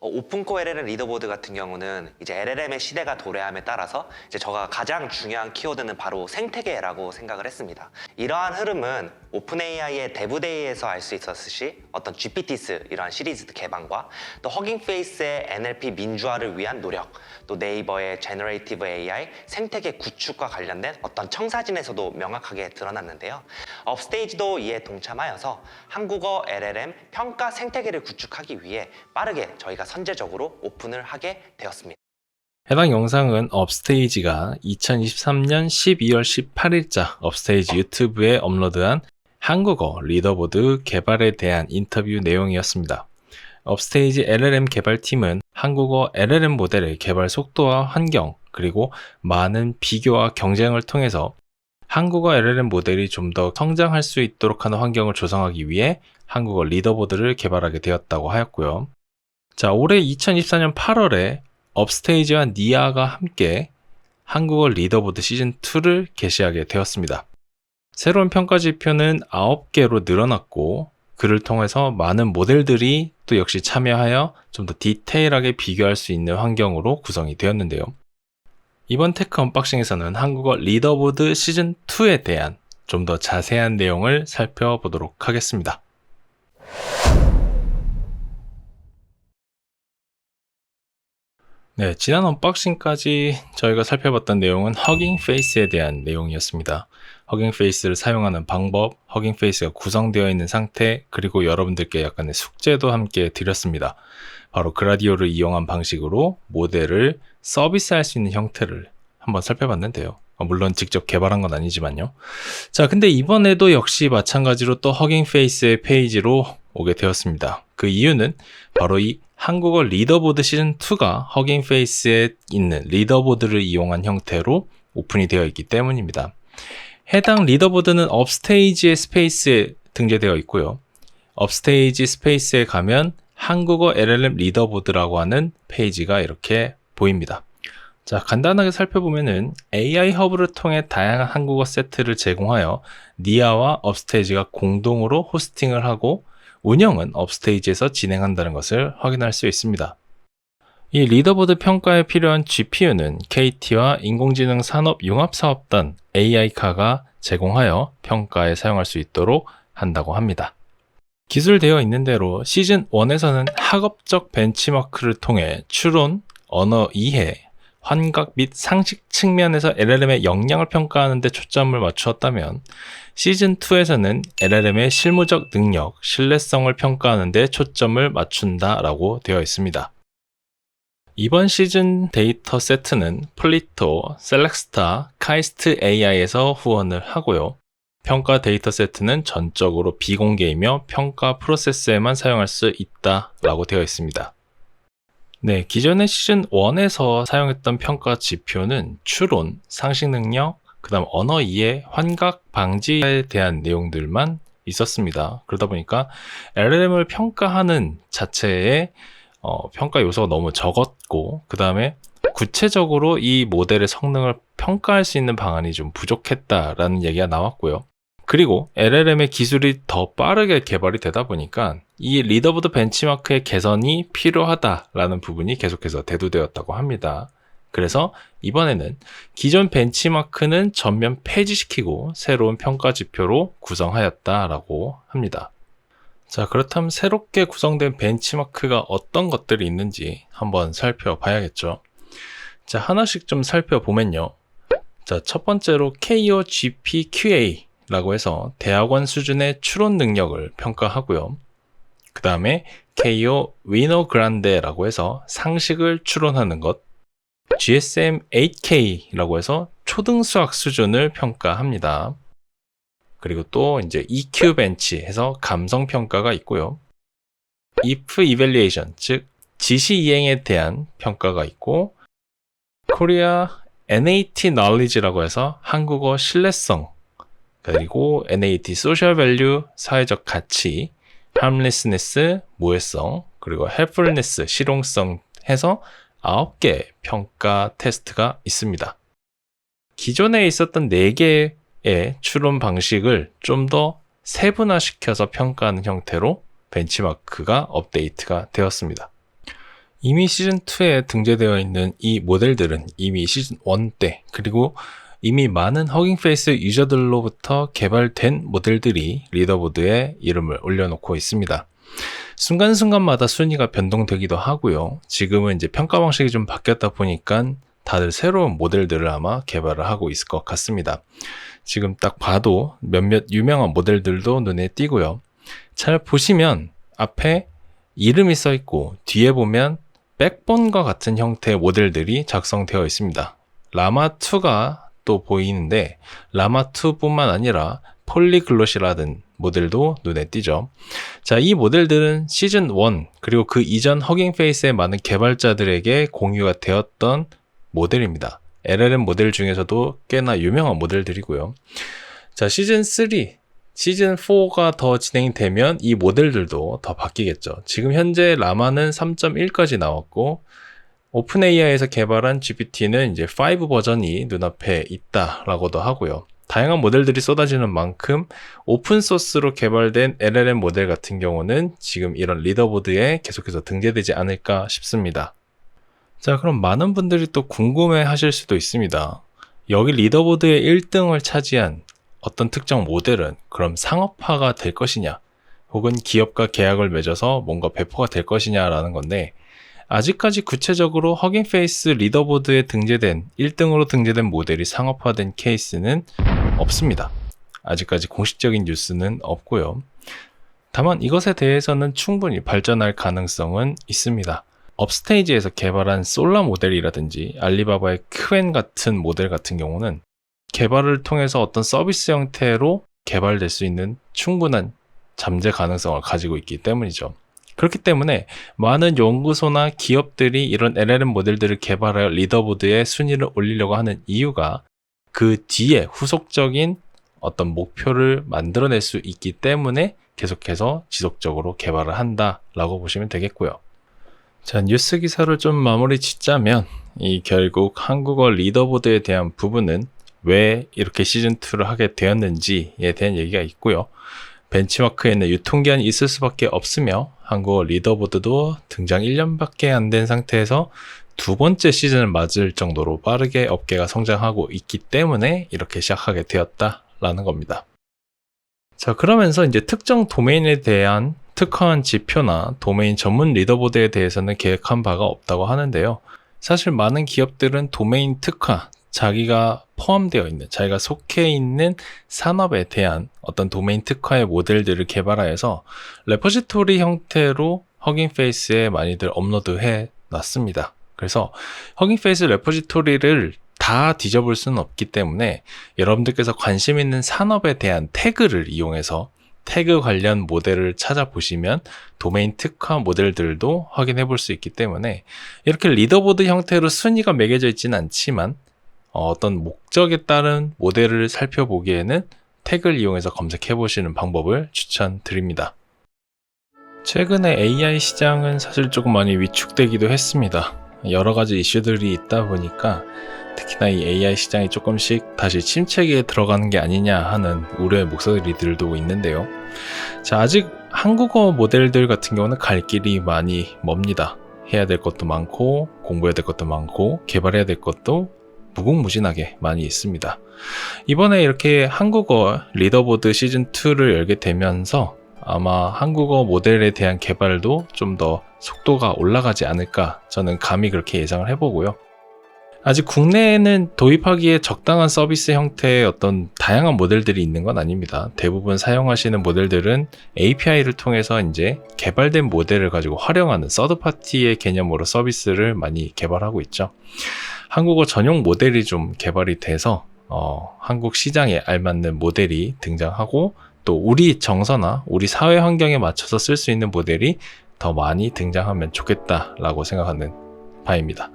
오픈코 LLM 리더보드 같은 경우는 이제 LLM의 시대가 도래함에 따라서 이제 저가 가장 중요한 키워드는 바로 생태계라고 생각을 했습니다. 이러한 흐름은 오픈 AI의 데브데이에서 알 수 있었듯이 어떤 GPTs 이러한 시리즈 개방과 또 허깅페이스의 NLP 민주화를 위한 노력, 또 네이버의 제너레이티브 AI 생태계 구축과 관련된 어떤 청사진에서도 명확하게 드러났는데요. 업스테이지도 이에 동참하여서 한국어 LLM 평가 생태계를 구축하기 위해 빠르게 저희가 선제적으로 오픈을 하게 되었습니다. 해당 영상은 업스테이지가 2023년 12월 18일자 업스테이지 유튜브에 업로드한 한국어 리더보드 개발에 대한 인터뷰 내용이었습니다. 업스테이지 LLM 개발팀은 한국어 LLM 모델의 개발 속도와 환경, 그리고 많은 비교와 경쟁을 통해서 한국어 LLM 모델이 좀 더 성장할 수 있도록 하는 환경을 조성하기 위해 한국어 리더보드를 개발하게 되었다고 하였고요. 자, 올해 2024년 8월에 업스테이지와 니아가 함께 한국어 리더보드 시즌2를 개시하게 되었습니다. 새로운 평가 지표는 9개로 늘어났고, 그를 통해서 많은 모델들이 또 역시 참여하여 좀 더 디테일하게 비교할 수 있는 환경으로 구성이 되었는데요. 이번 테크 언박싱에서는 한국어 리더보드 시즌2에 대한 좀 더 자세한 내용을 살펴보도록 하겠습니다. 네, 지난 언박싱까지 저희가 살펴봤던 내용은 허깅 페이스에 대한 내용이었습니다. 허깅 페이스를 사용하는 방법, 허깅 페이스가 구성되어 있는 상태, 그리고 여러분들께 약간의 숙제도 함께 드렸습니다. 바로 그라디오를 이용한 방식으로 모델을 서비스할 수 있는 형태를 한번 살펴봤는데요. 물론 직접 개발한 건 아니지만요. 자, 근데 이번에도 역시 마찬가지로 또 허깅 페이스의 페이지로 오게 되었습니다. 그 이유는 바로 이 한국어 리더보드 시즌2가 허깅 페이스에 있는 리더보드를 이용한 형태로 오픈이 되어 있기 때문입니다. 해당 리더보드는 업스테이지의 스페이스에 등재되어 있고요. 업스테이지 스페이스에 가면 한국어 LLM 리더보드라고 하는 페이지가 이렇게 보입니다. 자, 간단하게 살펴보면은 AI 허브를 통해 다양한 한국어 세트를 제공하여 니아와 업스테이지가 공동으로 호스팅을 하고 운영은 업스테이지에서 진행한다는 것을 확인할 수 있습니다. 이 리더보드 평가에 필요한 GPU는 KT와 인공지능 산업 융합사업단 AI카가 제공하여 평가에 사용할 수 있도록 한다고 합니다. 기술되어 있는 대로 시즌 1에서는 학업적 벤치마크를 통해 추론, 언어 이해, 환각 및 상식 측면에서 LLM의 역량을 평가하는 데 초점을 맞추었다면 시즌2에서는 LLM의 실무적 능력, 신뢰성을 평가하는 데 초점을 맞춘다라고 되어 있습니다. 이번 시즌 데이터 세트는 플리토, 셀렉스타, 카이스트 AI에서 후원을 하고요. 평가 데이터 세트는 전적으로 비공개이며 평가 프로세스에만 사용할 수 있다라고 되어 있습니다. 네, 기존의 시즌 1에서 사용했던 평가 지표는 추론, 상식 능력, 그 다음 언어 이해, 환각 방지에 대한 내용들만 있었습니다. 그러다 보니까 LLM을 평가하는 자체의 평가 요소가 너무 적었고, 그 다음에 구체적으로 이 모델의 성능을 평가할 수 있는 방안이 좀 부족했다라는 얘기가 나왔고요. 그리고 LLM의 기술이 더 빠르게 개발이 되다 보니까 이 리더보드 벤치마크의 개선이 필요하다라는 부분이 계속해서 대두되었다고 합니다. 그래서 이번에는 기존 벤치마크는 전면 폐지시키고 새로운 평가 지표로 구성하였다라고 합니다. 자, 그렇다면 새롭게 구성된 벤치마크가 어떤 것들이 있는지 한번 살펴봐야겠죠. 자, 하나씩 좀 살펴보면요. 자, 첫 번째로 KO GPQA 라고 해서 대학원 수준의 추론 능력을 평가하고요. 그 다음에 KO 위너 그란데라고 해서 상식을 추론하는 것, GSM 8K라고 해서 초등수학 수준을 평가합니다. 그리고 또 이제 EQ 벤치 해서 감성 평가가 있고요. if evaluation, 즉 지시 이행에 대한 평가가 있고, 코리아 NAT knowledge라고 해서 한국어 신뢰성, 그리고 NAT social value, 사회적 가치, harmlessness, 무해성, 그리고 helpfulness, 실용성 해서 9개 평가 테스트가 있습니다. 기존에 있었던 4개의 추론 방식을 좀 더 세분화시켜서 평가하는 형태로 벤치마크가 업데이트가 되었습니다. 이미 시즌2에 등재되어 있는 이 모델들은 이미 시즌1 때, 그리고 이미 많은 허깅페이스 유저들로부터 개발된 모델들이 리더보드에 이름을 올려놓고 있습니다. 순간순간마다 순위가 변동되기도 하고요. 지금은 이제 평가 방식이 좀 바뀌었다 보니까 다들 새로운 모델들을 아마 개발을 하고 있을 것 같습니다. 지금 딱 봐도 몇몇 유명한 모델들도 눈에 띄고요. 잘 보시면 앞에 이름이 써 있고 뒤에 보면 백본과 같은 형태의 모델들이 작성되어 있습니다. 라마2가 또 보이는데 라마2 뿐만 아니라 폴리글롯이라는 모델도 눈에 띄죠. 자, 이 모델들은 시즌1 그리고 그 이전 허깅페이스의 많은 개발자들에게 공유가 되었던 모델입니다. LLM 모델 중에서도 꽤나 유명한 모델들이고요. 자, 시즌3, 시즌4가 더 진행이 되면 이 모델들도 더 바뀌겠죠. 지금 현재 라마는 3.1까지 나왔고 오픈 AI에서 개발한 GPT는 이제 5 버전이 눈앞에 있다라고도 하고요. 다양한 모델들이 쏟아지는 만큼 오픈소스로 개발된 LLM 모델 같은 경우는 지금 이런 리더보드에 계속해서 등재되지 않을까 싶습니다. 자, 그럼 많은 분들이 또 궁금해 하실 수도 있습니다. 여기 리더보드의 1등을 차지한 어떤 특정 모델은 그럼 상업화가 될 것이냐, 혹은 기업과 계약을 맺어서 뭔가 배포가 될 것이냐라는 건데, 아직까지 구체적으로 허깅페이스 리더보드에 등재된 1등으로 등재된 모델이 상업화된 케이스는 없습니다. 아직까지 공식적인 뉴스는 없고요. 다만 이것에 대해서는 충분히 발전할 가능성은 있습니다. 업스테이지에서 개발한 솔라 모델이라든지 알리바바의 큐엔 같은 모델 같은 경우는 개발을 통해서 어떤 서비스 형태로 개발될 수 있는 충분한 잠재 가능성을 가지고 있기 때문이죠. 그렇기 때문에 많은 연구소나 기업들이 이런 LLM 모델들을 개발하여 리더보드에 순위를 올리려고 하는 이유가 그 뒤에 후속적인 어떤 목표를 만들어낼 수 있기 때문에 계속해서 지속적으로 개발을 한다라고 보시면 되겠고요. 자, 뉴스 기사를 좀 마무리 짓자면 이 결국 한국어 리더보드에 대한 부분은 왜 이렇게 시즌2를 하게 되었는지에 대한 얘기가 있고요. 벤치마크에는 유통기한이 있을 수밖에 없으며 한국어 리더보드도 등장 1년밖에 안 된 상태에서 두 번째 시즌을 맞을 정도로 빠르게 업계가 성장하고 있기 때문에 이렇게 시작하게 되었다라는 겁니다. 자, 그러면서 이제 특정 도메인에 대한 특화한 지표나 도메인 전문 리더보드에 대해서는 계획한 바가 없다고 하는데요. 사실 많은 기업들은 도메인 특화, 자기가 포함되어 있는, 자기가 속해 있는 산업에 대한 어떤 도메인 특화의 모델들을 개발하여서 레포지토리 형태로 허깅페이스에 많이들 업로드해 놨습니다. 그래서 허깅페이스 레포지토리를 다 뒤져볼 수는 없기 때문에 여러분들께서 관심 있는 산업에 대한 태그를 이용해서 태그 관련 모델을 찾아보시면 도메인 특화 모델들도 확인해 볼 수 있기 때문에 이렇게 리더보드 형태로 순위가 매겨져 있지는 않지만 어떤 목적에 따른 모델을 살펴보기에는 태그를 이용해서 검색해 보시는 방법을 추천드립니다. 최근에 AI 시장은 사실 조금 많이 위축되기도 했습니다. 여러 가지 이슈들이 있다 보니까 특히나 이 AI 시장이 조금씩 다시 침체기에 들어가는 게 아니냐 하는 우려의 목소리들도 있는데요. 자, 아직 한국어 모델들 같은 경우는 갈 길이 많이 멉니다. 해야 될 것도 많고 공부해야 될 것도 많고 개발해야 될 것도 무궁무진하게 많이 있습니다. 이번에 이렇게 한국어 리더보드 시즌2를 열게 되면서 아마 한국어 모델에 대한 개발도 좀 더 속도가 올라가지 않을까 저는 감히 그렇게 예상을 해보고요. 아직 국내에는 도입하기에 적당한 서비스 형태의 어떤 다양한 모델들이 있는 건 아닙니다. 대부분 사용하시는 모델들은 API를 통해서 이제 개발된 모델을 가지고 활용하는 서드파티의 개념으로 서비스를 많이 개발하고 있죠. 한국어 전용 모델이 좀 개발이 돼서 한국 시장에 알맞는 모델이 등장하고 또 우리 정서나 우리 사회 환경에 맞춰서 쓸 수 있는 모델이 더 많이 등장하면 좋겠다라고 생각하는 바입니다.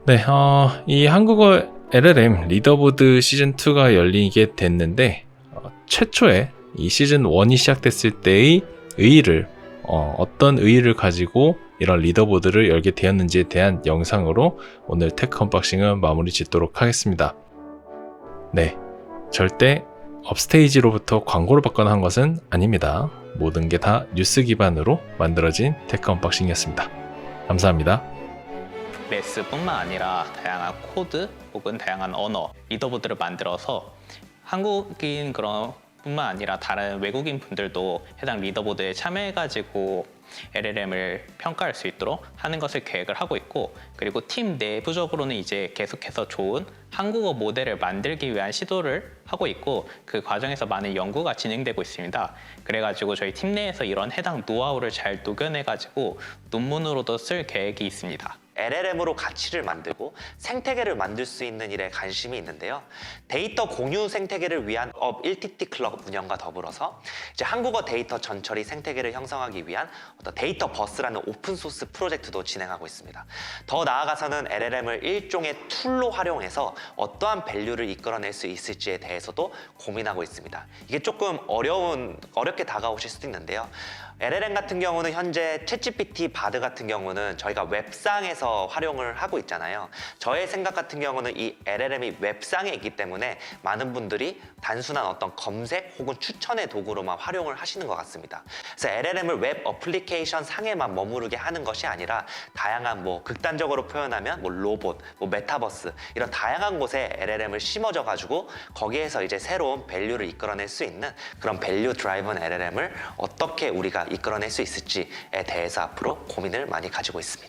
네, 이 한국어 LLM 리더보드 시즌2가 열리게 됐는데 최초에 이 시즌1이 시작됐을 때의 의의를 어떤 의의를 가지고 이런 리더보드를 열게 되었는지에 대한 영상으로 오늘 테크 언박싱은 마무리 짓도록 하겠습니다. 네, 절대 업스테이지로부터 광고를 받거나 한 것은 아닙니다. 모든 게 다 뉴스 기반으로 만들어진 테크 언박싱이었습니다. 감사합니다. 레스뿐만 아니라 다양한 코드 혹은 다양한 언어, 리더보드를 만들어서 한국인 뿐만 아니라 다른 외국인 분들도 해당 리더보드에 참여해가지고 LLM을 평가할 수 있도록 하는 것을 계획을 하고 있고, 그리고 팀 내부적으로는 이제 계속해서 좋은 한국어 모델을 만들기 위한 시도를 하고 있고, 그 과정에서 많은 연구가 진행되고 있습니다. 그래가지고 저희 팀 내에서 이런 해당 노하우를 잘 녹여내가지고 논문으로도 쓸 계획이 있습니다. LLM으로 가치를 만들고 생태계를 만들 수 있는 일에 관심이 있는데요. 데이터 공유 생태계를 위한 업 1TT 클럽 운영과 더불어서 이제 한국어 데이터 전처리 생태계를 형성하기 위한 어떤 데이터 버스라는 오픈소스 프로젝트도 진행하고 있습니다. 더 나아가서는 LLM을 일종의 툴로 활용해서 어떠한 밸류를 이끌어낼 수 있을지에 대해서도 고민하고 있습니다. 이게 조금 어렵게 다가오실 수도 있는데요. LLM 같은 경우는 현재 챗GPT, 바드 같은 경우는 저희가 웹상에서 활용을 하고 있잖아요. 저의 생각 같은 경우는 이 LLM이 웹상에 있기 때문에 많은 분들이 단순한 어떤 검색 혹은 추천의 도구로만 활용을 하시는 것 같습니다. 그래서 LLM을 웹 어플리케이션 상에만 머무르게 하는 것이 아니라 다양한 극단적으로 표현하면 로봇, 메타버스 이런 다양한 곳에 LLM을 심어져 가지고 거기에서 이제 새로운 밸류를 이끌어낼 수 있는 그런 밸류 드라이븐 LLM을 어떻게 우리가 이끌어낼 수 있을지에 대해서 앞으로 고민을 많이 가지고 있습니다.